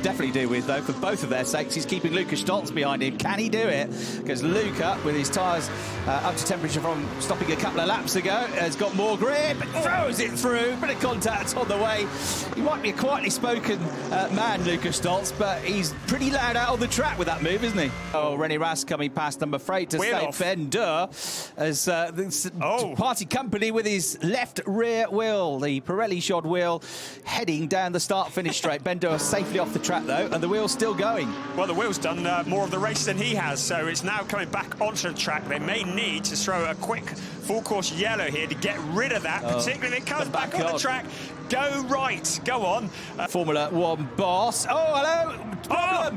definitely do with, though, for both of their sakes, he's keeping Luca Stoltz behind him. Can he do it? Because Luca, with his tyres up to temperature from stopping a couple of laps ago, has got more grip, throws it through, bit of contact on the way. He might be a quietly spoken man, Luca Stoltz, but he's pretty loud out on the track with that move, isn't he? Oh, Rennie Rast coming past, I'm afraid to say Ben Durr as party company with his left rear wheel, the Pirelli shod wheel, heading down the start-finish straight. Ben Durr safely off the track, though, and the wheel's still going. Well, the wheel's done more of the race than he has, so it's now coming back onto the track. They may need to throw a quick full-course yellow here to get rid of that, particularly if it comes back on the track. Go right, go on. Formula One boss. Oh, hello.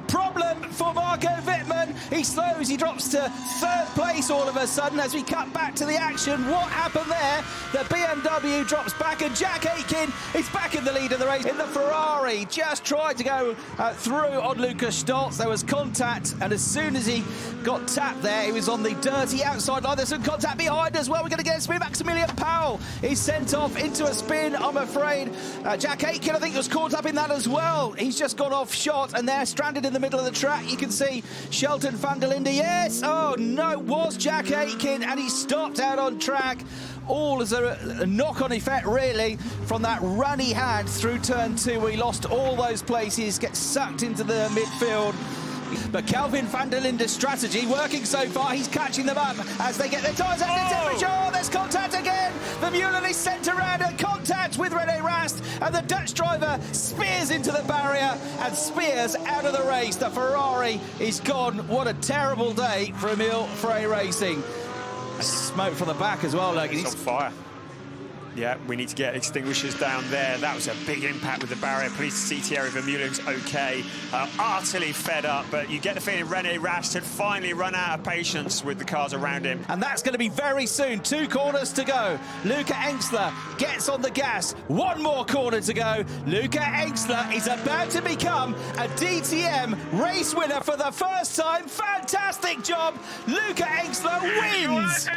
Problem for Marco Wittmann. He slows, he drops to third place all of a sudden as we cut back to the action. What happened there? The BMW drops back and Jack Aitken is back in the lead of the race in the Ferrari. Just tried to go through on Lucas Stoltz. There was contact, and as soon as he got tapped there, he was on the dirty outside line. There's some contact behind as well. We're going to get a spin. Maximilian Powell is sent off into a spin, I'm afraid. Jack Aitken, I think, was caught up in that as well. He's just gone off shot, and they're stranded in the middle of the track. You can see Shelton van der Linde. Yes! Oh, no, it was Jack Aitken, and he stopped out on track. All as a knock-on effect, really, from that run he had through turn 2, where he lost all those places, gets sucked into the midfield. But Kelvin van der Linde's strategy working so far. He's catching them up as they get their tyres out of temperature. Oh, there's contact again. Vermeulen is sent around and contact with Rennie Rast, and the Dutch driver spears into the barrier and spears out of the race. The Ferrari is gone. What a terrible day for Emile Frey Racing. Smoke from the back as well. Like, he's on fire. Yeah, we need to get extinguishers down there. That was a big impact with the barrier. Pleased to see Thierry Vermeulen's okay. Utterly fed up, but you get the feeling Rennie Rast had finally run out of patience with the cars around him. And that's going to be very soon. 2 corners to go. Luca Engstler gets on the gas. 1 more corner to go. Luca Engstler is about to become a DTM race winner for the first time. Fantastic job. Luca Engstler wins.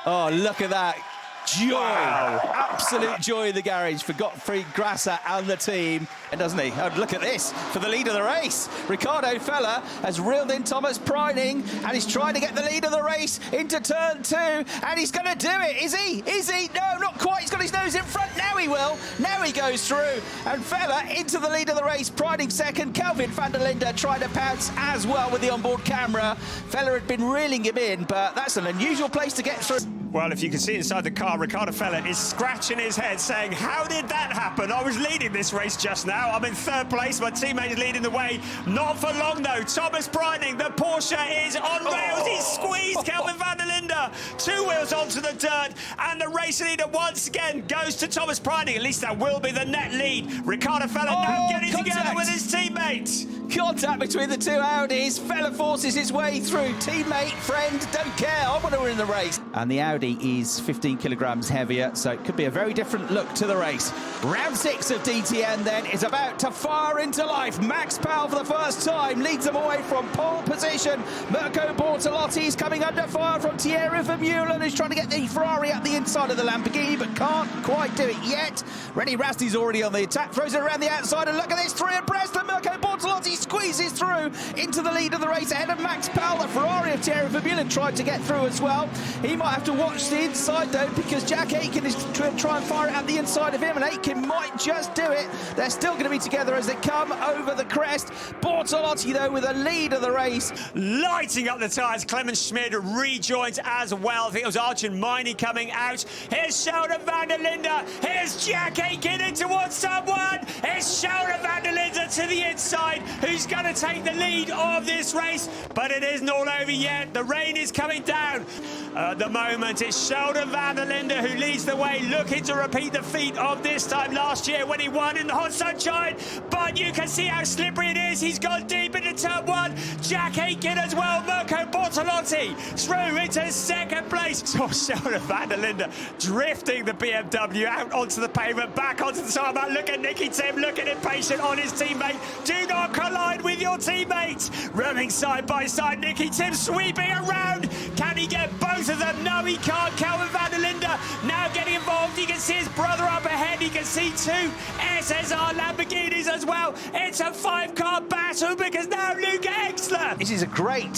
Oh, look at that. Joy. Wow. Absolute joy in the garage for Gottfried Grasser and the team, doesn't he? Oh, look at this for the lead of the race. Ricardo Feller has reeled in Thomas Preining and he's trying to get the lead of the race into turn 2, and he's going to do it. Is he? Is he? No, not quite. He's got his nose in front. Now he will. Now he goes through, and Feller into the lead of the race. Preining second. Kelvin van der Linde trying to pounce as well with the onboard camera. Feller had been reeling him in, but that's an unusual place to get through. Well, if you can see inside the car, Ricardo Feller is scratching his head saying, how did that happen? I was leading this race just now. I'm in third place. My teammate is leading the way. Not for long, though. Thomas Preining, the Porsche is on rails. He's squeezed Kelvin van der Linde. 2 wheels onto the dirt. And the race leader once again goes to Thomas Preining. At least that will be the net lead. Ricardo Feller now getting together with his teammate. Contact between the 2 Audis. Feller forces his way through. Teammate, friend, don't care. I want to win the race. And the Audi is 15 kilograms heavier, so it could be a very different look to the race. Round 6 of DTM then is about to fire into life. Max Powell for the first time leads them away from pole position. Mirko Bortolotti is coming under fire from Thierry Vermeulen, who's trying to get the Ferrari up the inside of the Lamborghini, but can't quite do it yet. Rennie Rast is already on the attack, throws it around the outside, and look at this, 3 abreast, and Mirko Bortolotti squeezes through into the lead of the race ahead of Max Powell. The Ferrari of Thierry Vermeulen tried to get through as well. He might have to watch the inside though, because Jack Aitken is trying to fire it at the inside of him, and Aitken might just do it. They're still going to be together as they come over the crest. Bortolotti though with a lead of the race. Lighting up the tyres, Clemens Schmid rejoins as well. I think it was Archon Miney coming out. Here's Sheldon van der Linde. Here's Jack Aitken in towards someone. Here's Sheldon van der Linde to the inside, who's going to take the lead of this race. But it isn't all over yet. The rain is coming down. At the moment, it's Sheldon van der Linde who leads the way, looking to repeat the feat of this time last year when he won in the hot sunshine. But you can see how slippery it is. He's gone deep into turn 1. Jack Aitken as well. Mirko Bortolotti through into second place. So Sheldon van der Linde drifting the BMW out onto the pavement, back onto the tarmac. Look at Nicky Tim looking impatient on his teammate. Do not collide with your teammates. Roaming side by side, Nicky Tim sweeping around. Can he get both of them? No, he can't. Kelvin van der Linde now getting involved. You can see his brother see two SSR Lamborghinis as well. It's a 5-car battle because now Luca Engstler. This is a great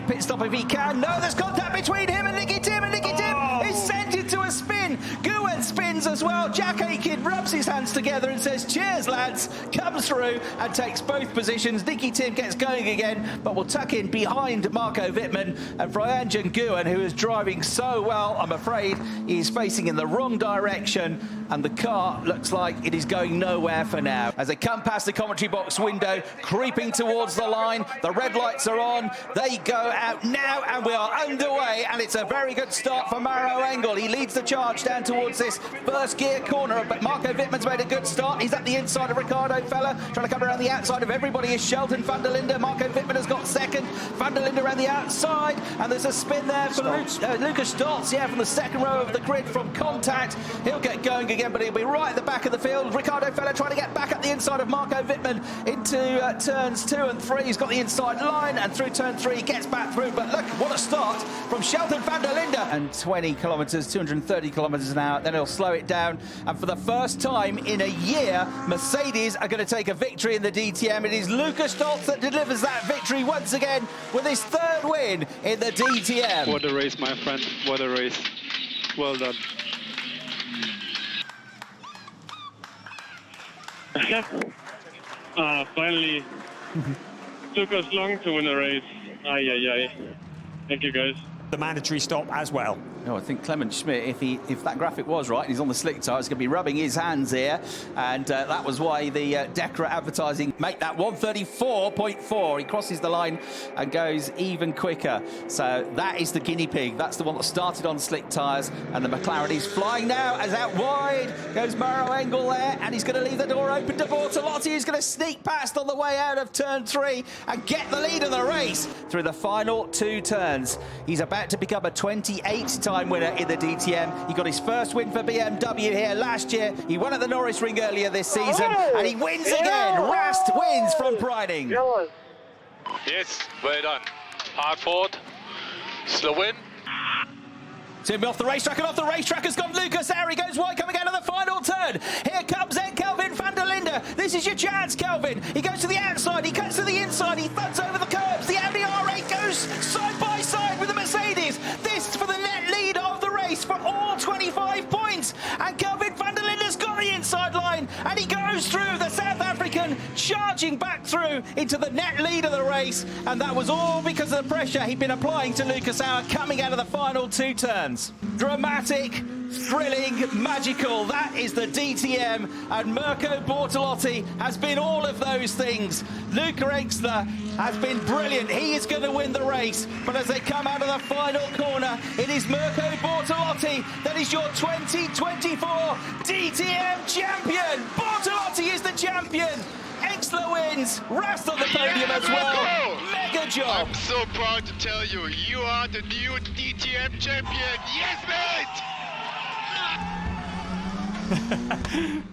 pit stop if he can. No, there's contact between him and Nicky Tim, and Nicky Tim is sent into a spin. Guwen spins as well. Jack Aiken rubs his hands together and says, cheers, lads. Comes through and takes both positions. Nicky Tim gets going again, but will tuck in behind Marco Wittmann, and Brianjan Guwen, who is driving so well, I'm afraid he's facing in the wrong direction, and the car looks like it is going nowhere for now. As they come past the commentary box window, creeping towards the line, the red lights are on, they go out now, and we are underway, and it's a very good start for Maro Engel. He leads the charge down towards this first gear corner, but Marco Wittmann's made a good start. He's at the inside of Ricardo Feller, trying to come around the outside of everybody is Sheldon van der Linde. Marco Wittmann has got second, van der Linde around the outside, and there's a spin there for Lucas Stoltz, from the second row of the grid from contact. He'll get going again, but he'll be right at the back of the field. Ricardo Feller trying to get back up the inside of Marco Wittmann into turns 2 and 3. He's got the inside line, and through turn 3 he gets back through, but look, what a start from Sheldon van der Linde. And 20 kilometres, 230 kilometres an hour, then he'll slow it down, and for the first time in a year, Mercedes are going to take a victory in the DTM. It is Lucas Stoltz that delivers that victory once again with his 3rd win in the DTM. What a race, my friend, what a race. Well done. Finally, took us long to win a race. Thank you, guys. The mandatory stop as well. No, I think Clement Schmidt, if that graphic was right, he's on the slick tire, he's going to be rubbing his hands here, and that was why the Decra advertising make that 134.4. He crosses the line and goes even quicker. So that is the guinea pig. That's the one that started on slick tyres, and the McLaren is flying now as out wide goes Maro Engel there, and he's going to leave the door open to Bortolotti, who's going to sneak past on the way out of turn 3 and get the lead of the race through the final 2 turns. He's about to become a 28-time winner in the DTM. He got his first win for BMW here last year. He won at the Norisring earlier this season, and he wins again. Rast wins from Briding. Yes, well done. Hard fought. Slow win. Tim off the racetrack, and off the racetrack has gone Lucas there. He goes wide coming out of the final turn. Here comes then Kelvin van der Linde. This is your chance, Kelvin. He goes to the outside, he cuts to the inside, he thuds over the curbs. The Audi R8 goes side by side with the Mercedes. This for the net lead of the race for all 25 points. And Kelvin van der Linde's got the inside line, and he goes through the South African, charging back through into the net lead of the race. And that was all because of the pressure he'd been applying to Lucas Auer coming out of the final 2 turns. Dramatic, thrilling, magical. That is the DTM, and Mirko Bortolotti has been all of those things. Luca Engstler has been brilliant. He is going to win the race, but as they come out of the final corner, it is Mirko Bortolotti that is your 2024 DTM champion. Bortolotti is the champion. Engstler wins, Rast on the podium as well. Mega job. I'm so proud to tell you, you are the new DTM champion. Yes, mate!